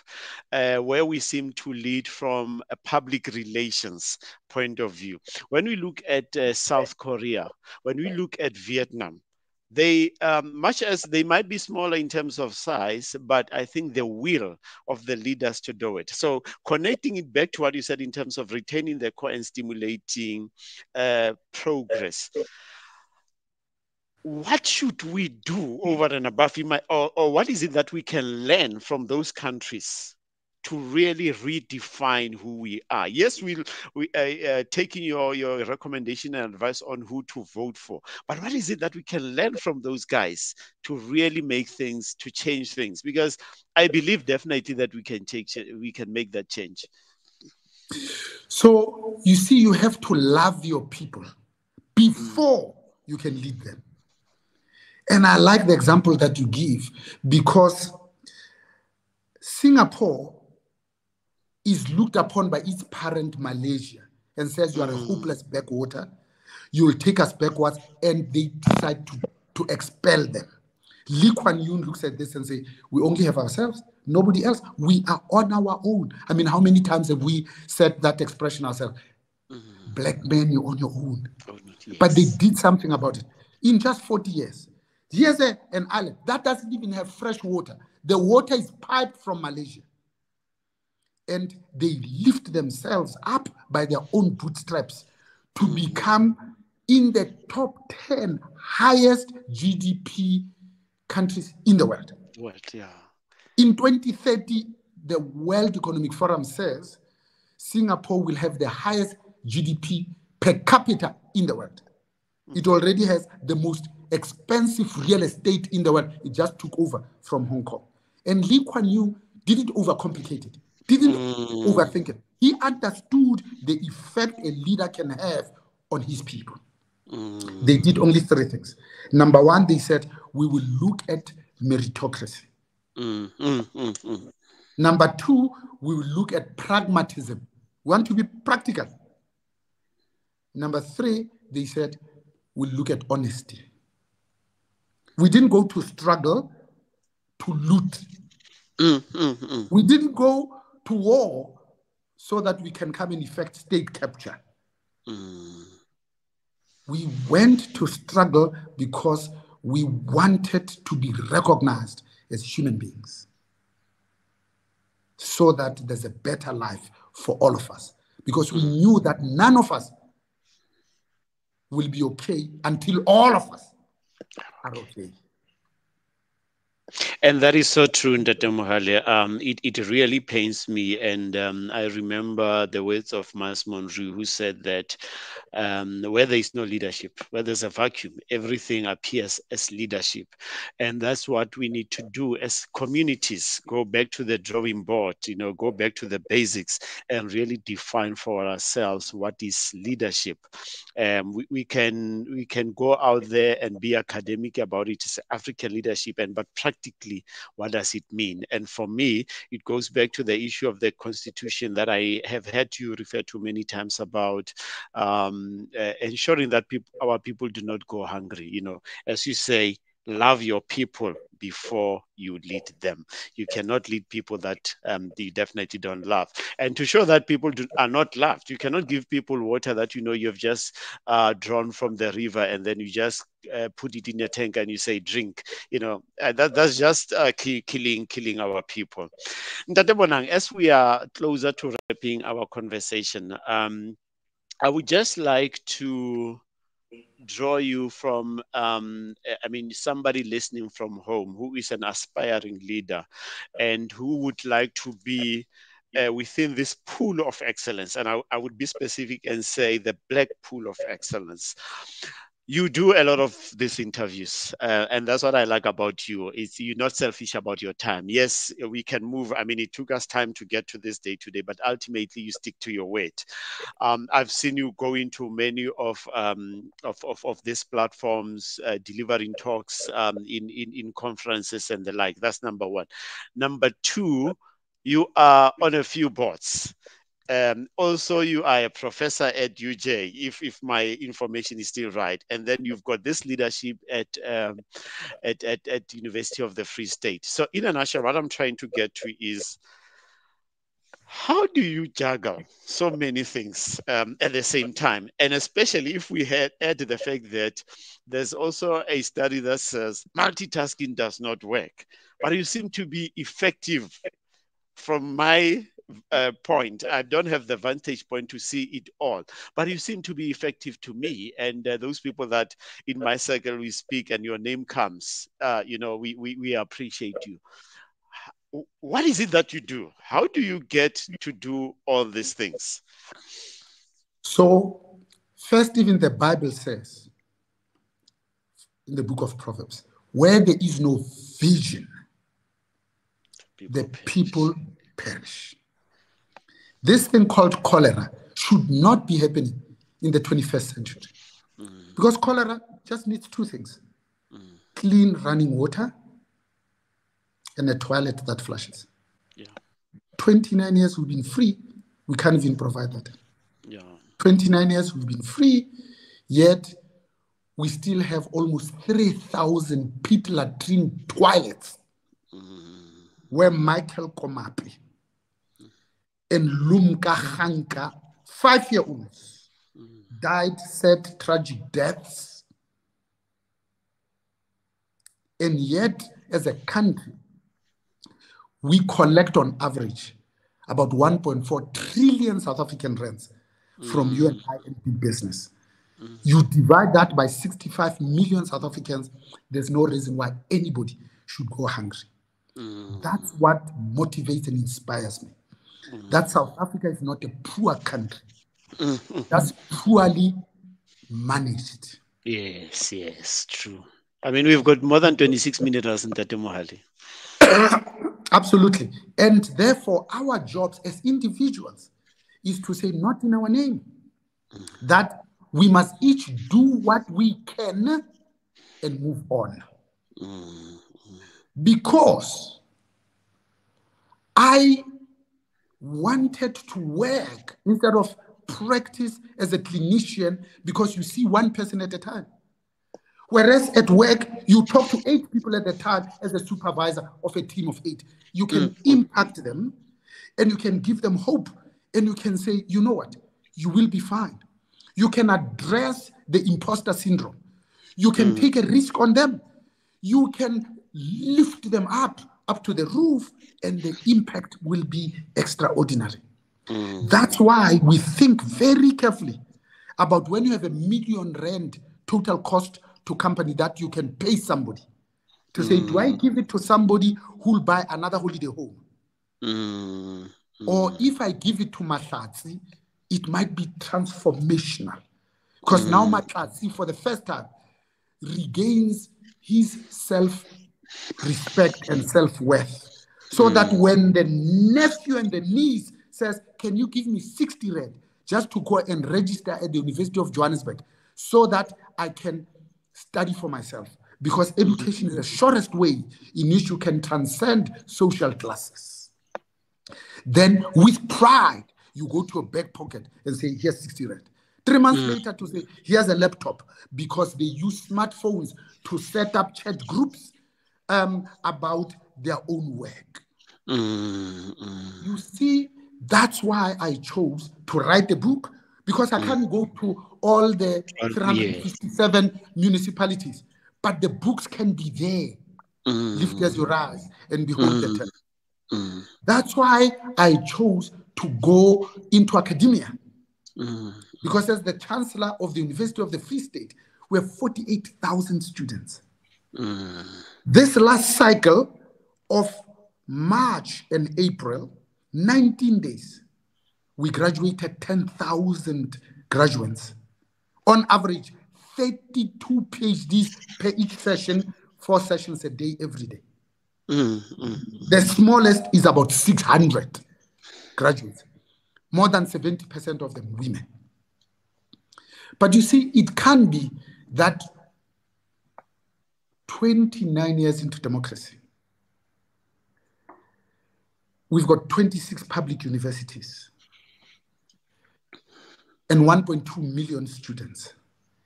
where we seem to lead from a public relations point of view? When we look at South Korea, when we look at Vietnam, they, much as they might be smaller in terms of size, but I think the will of the leaders to do it. So connecting it back to what you said in terms of retaining the core and stimulating progress, what should we do over and above, or what is it that we can learn from those countries to really redefine who we are? Yes, we taking your recommendation and advice on who to vote for, but what is it that we can learn from those guys to really make things, to change things? Because I believe definitely that we can make that change. So you see, you have to love your people before you can lead them. And I like the example that you give, because Singapore is looked upon by its parent, Malaysia, and says you are a hopeless backwater, you will take us backwards, and they decide to expel them. Lee Kuan Yew looks at this and says, we only have ourselves, nobody else. We are on our own. I mean, how many times have we said that expression ourselves? Black men, you're on your own. Yes. But they did something about it. In just 40 years, here's an island that doesn't even have fresh water. The water is piped from Malaysia. And they lift themselves up by their own bootstraps to become in the top 10 highest GDP countries in the world. In 2030, the World Economic Forum says Singapore will have the highest GDP per capita in the world. It already has the most expensive real estate in the world. It just took over from Hong Kong. And Lee Kuan Yew didn't overcomplicate it, didn't overthink it. He understood the effect a leader can have on his people. They did only 3 things. Number 1, they said, we will look at meritocracy. Number 2, we will look at pragmatism. We want to be practical. Number 3, they said, we'll look at honesty. We didn't go to struggle to loot. We didn't go to war so that we can come and effect state capture. We went to struggle because we wanted to be recognized as human beings, so that there's a better life for all of us. Because we knew that none of us will be okay until all of us are okay. And that is so true, Ndate Mohale. It really pains me. And I remember the words of Miles Monroe, who said that where there is no leadership, where there's a vacuum, everything appears as leadership. And that's what we need to do as communities. Go back to the drawing board, go back to the basics and really define for ourselves what is leadership. We can go out there and be academic about it. It's African leadership, but practically, what does it mean? And for me, it goes back to the issue of the constitution that I have had you refer to many times about ensuring that our people do not go hungry. As you say, love your people before you lead them. You cannot lead people that you definitely don't love. And to show that people are not loved, you cannot give people water that you've just drawn from the river, and then you just put it in your tank and you say drink. That's just killing our people. Ntate Bonang, as we are closer to wrapping our conversation, I would just like to draw you from somebody listening from home who is an aspiring leader and who would like to be within this pool of excellence. And I would be specific and say the black pool of excellence. You do a lot of these interviews, and that's what I like about you. Is you're not selfish about your time. Yes, we can move. It took us time to get to this day today, but ultimately you stick to your weight. I've seen you go into many of these platforms, delivering talks in conferences and the like. That's number one. Number two, you are on a few boards. Also, you are a professor at UJ, if my information is still right, and then you've got this leadership at University of the Free State. So, in a nutshell, what I'm trying to get to is, how do you juggle so many things at the same time? And especially if we had added the fact that there's also a study that says multitasking does not work, but you seem to be effective. From my point, I don't have the vantage point to see it all, but you seem to be effective to me. And those people that in my circle we speak and your name comes, we appreciate you. What is it that you do? How do you get to do all these things? So, first, even the Bible says in the book of Proverbs, where there is no vision, the people perish. This thing called cholera should not be happening in the 21st century. Because cholera just needs two things: clean running water and a toilet that flushes. Yeah. 29 years we've been free, we can't even provide that. Yeah. 29 years we've been free, yet we still have almost 3,000 pit latrine toilets where Michael Komapi and Lumka Hanka, 5-year-olds, died sad, tragic deaths. And yet, as a country, we collect on average about 1.4 trillion South African rands from you and I and big business. You divide that by 65 million South Africans, there's no reason why anybody should go hungry. That's what motivates and inspires me. That South Africa is not a poor country. That's poorly managed. Yes, true. We've got more than 26 minerals in Ntate Mohale. Absolutely. And therefore, our jobs as individuals is to say, not in our name, that we must each do what we can and move on. Because I wanted to work instead of practice as a clinician, because you see one person at a time. Whereas at work, you talk to 8 people at a time as a supervisor of a team of 8. You can impact them and you can give them hope and you can say, you know what, you will be fine. You can address the imposter syndrome. You can take a risk on them. You can lift them up to the roof, and the impact will be extraordinary. That's why we think very carefully about when you have R1 million total cost to company that you can pay somebody. to say, do I give it to somebody who will buy another holiday home? Or if I give it to Mahlatsi, it might be transformational. Because now Mahlatsi, for the first time, regains his self-respect and self-worth. So that when the nephew and the niece says, can you give me 60 rand just to go and register at the University of Johannesburg so that I can study for myself? Because education is the shortest way in which you can transcend social classes. Then with pride, you go to your back pocket and say, here's 60 rand. 3 months later to say, here's a laptop, because they use smartphones to set up chat groups about their own work. You see, that's why I chose to write the book, because I can't go to all the 357 municipalities, but the books can be there. Lift as your eyes and behold the temple. That's why I chose to go into academia. Because as the Chancellor of the University of the Free State, we have 48,000 students. This last cycle of March and April, 19 days, we graduated 10,000 graduates. On average, 32 PhDs per each session, 4 sessions a day, every day. The smallest is about 600 graduates. More than 70% of them women. But you see, it can be that 29 years into democracy, we've got 26 public universities and 1.2 million students.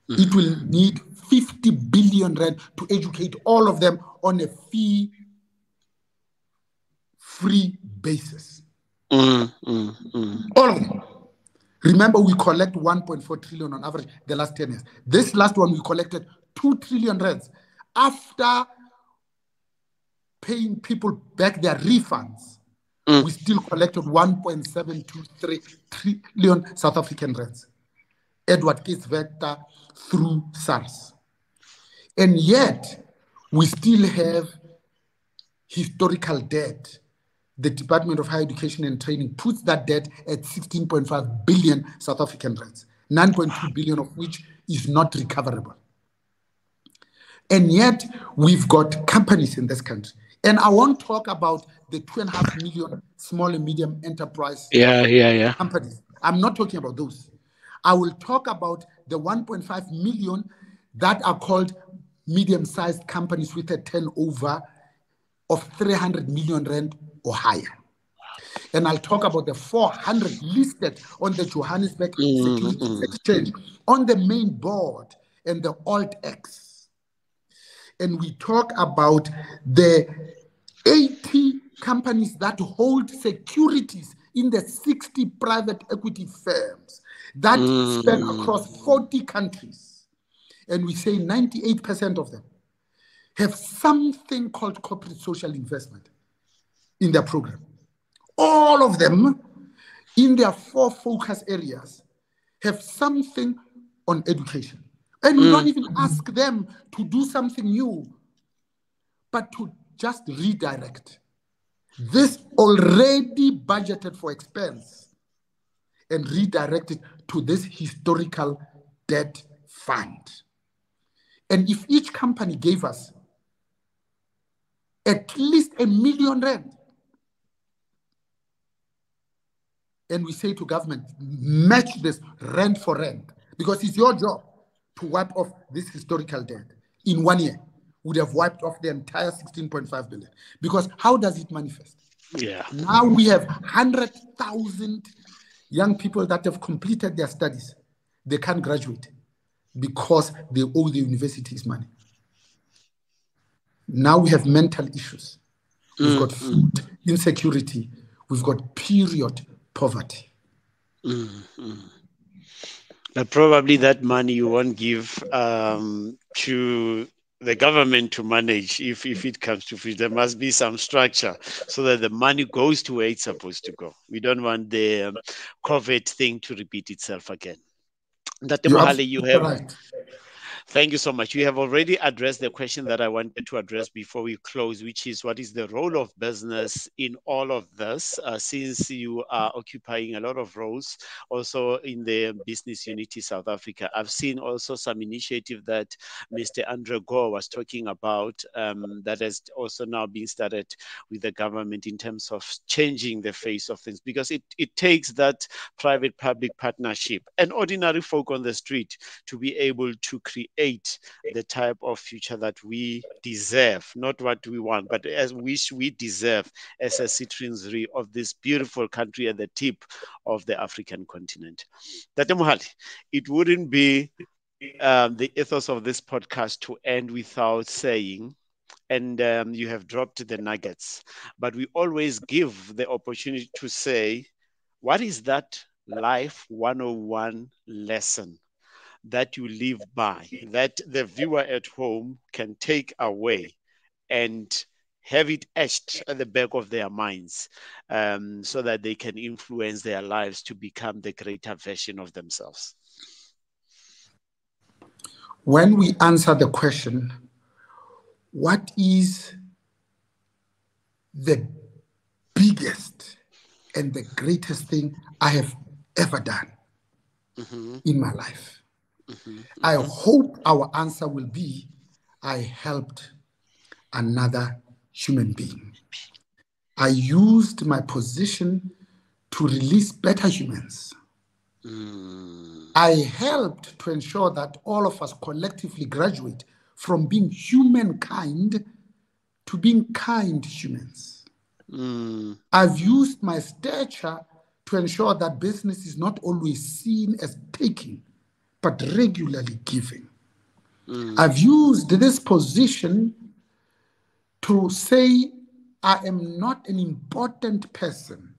It will need 50 billion rand to educate all of them on a fee-free basis. All of them. Remember, we collect 1.4 trillion on average the last 10 years. This last one, we collected 2 trillion rands after paying people back their refunds. We still collected 1.723 trillion South African rands. Edward Case Vector through SARS. And yet, we still have historical debt. The Department of Higher Education and Training puts that debt at 16.5 billion South African rands, 9.2 billion of which is not recoverable. And yet, we've got companies in this country. And I won't talk about the 2.5 million small and medium enterprise companies. I'm not talking about those. I will talk about the 1.5 million that are called medium-sized companies with a turnover of 300 million rand or higher. And I'll talk about the 400 listed on the Johannesburg Securities Exchange, on the main board and the Alt-X. And we talk about the 80 companies that hold securities in the 60 private equity firms that span across 40 countries. And we say 98% of them have something called corporate social investment in their program. All of them, in their 4 focus areas, have something on education. And we don't even ask them to do something new, but to just redirect this already budgeted for expense and redirect it to this historical debt fund. And if each company gave us at least 1 million rand, and we say to government, match this rand for rand, because it's your job to wipe off this historical debt in 1 year, would have wiped off the entire 16.5 billion. Because how does it manifest? Now we have 100,000 young people that have completed their studies. They can't graduate because they owe the universities money. Now we have mental issues. We've got food insecurity. We've got period poverty. But probably that money you won't give to the government to manage if it comes to food. There must be some structure so that the money goes to where it's supposed to go. We don't want the COVID thing to repeat itself again. Dr. Mohale, you have... Right. Thank you so much. We have already addressed the question that I wanted to address before we close, which is what is the role of business in all of this? Since you are occupying a lot of roles also in the Business Unity South Africa, I've seen also some initiative that Mr. Andre Gore was talking about that has also now been started with the government in terms of changing the face of things, because it takes that private-public partnership and ordinary folk on the street to be able to create the type of future that we deserve, not what we want, but as we deserve as a citizenry of this beautiful country at the tip of the African continent. Tate Mohale, it wouldn't be the ethos of this podcast to end without saying, and you have dropped the nuggets, but we always give the opportunity to say, what is that life 101 lesson that you live by, that the viewer at home can take away and have it etched at the back of their minds, so that they can influence their lives to become the greater version of themselves? When we answer the question, what is the biggest and the greatest thing I have ever done in my life? I hope our answer will be, I helped another human being. I used my position to release better humans. I helped to ensure that all of us collectively graduate from being humankind to being kind humans. I've used my stature to ensure that business is not always seen as taking, but regularly giving. I've used this position to say I am not an important person.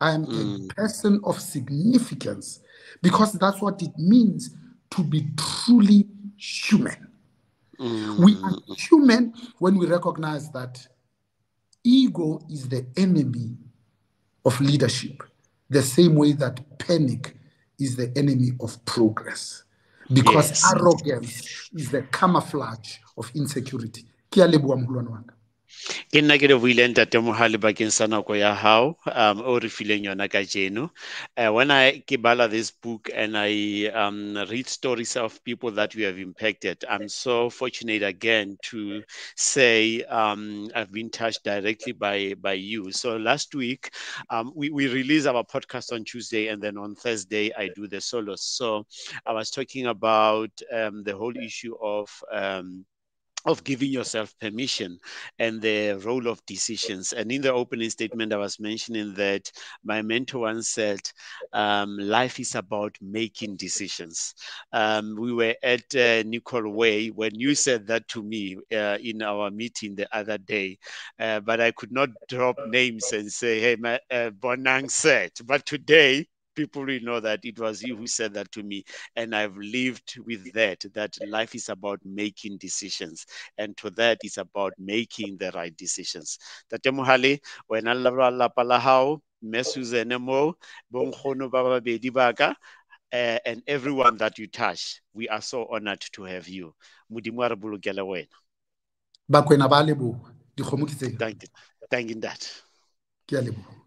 I am a person of significance, because that's what it means to be truly human. We are human when we recognize that ego is the enemy of leadership, the same way that panic is the enemy of progress, because arrogance is the camouflage of insecurity. Ke a leboha moholwane wa ka. Ke nna ke le buile Ntate Mohale bakeng sa nako ya hao o re fileng yona ka jeno. When I ke bala this book and I read stories of people that we have impacted, I'm so fortunate again to say I've been touched directly by you. So last week we released our podcast on Tuesday, and then on Thursday I do the solos. So I was talking about the whole issue of giving yourself permission and the role of decisions. And in the opening statement, I was mentioning that my mentor once said, life is about making decisions. We were at Nicole Way when you said that to me in our meeting the other day, but I could not drop names and say, hey, Bonang said. But today, people will know that it was you who said that to me, and I've lived with that life is about making decisions, and to that is about making the right decisions. Tate Mohale, wena lapa la hao, mme Suzanne mo, bonkgono ba babedi ba ka, and everyone that you touch, we are so honored to have you. Modimo a re bolokele wena. Bakwena ba leboha, dikgomo ke tseo. Thank you that. Ke a leboha.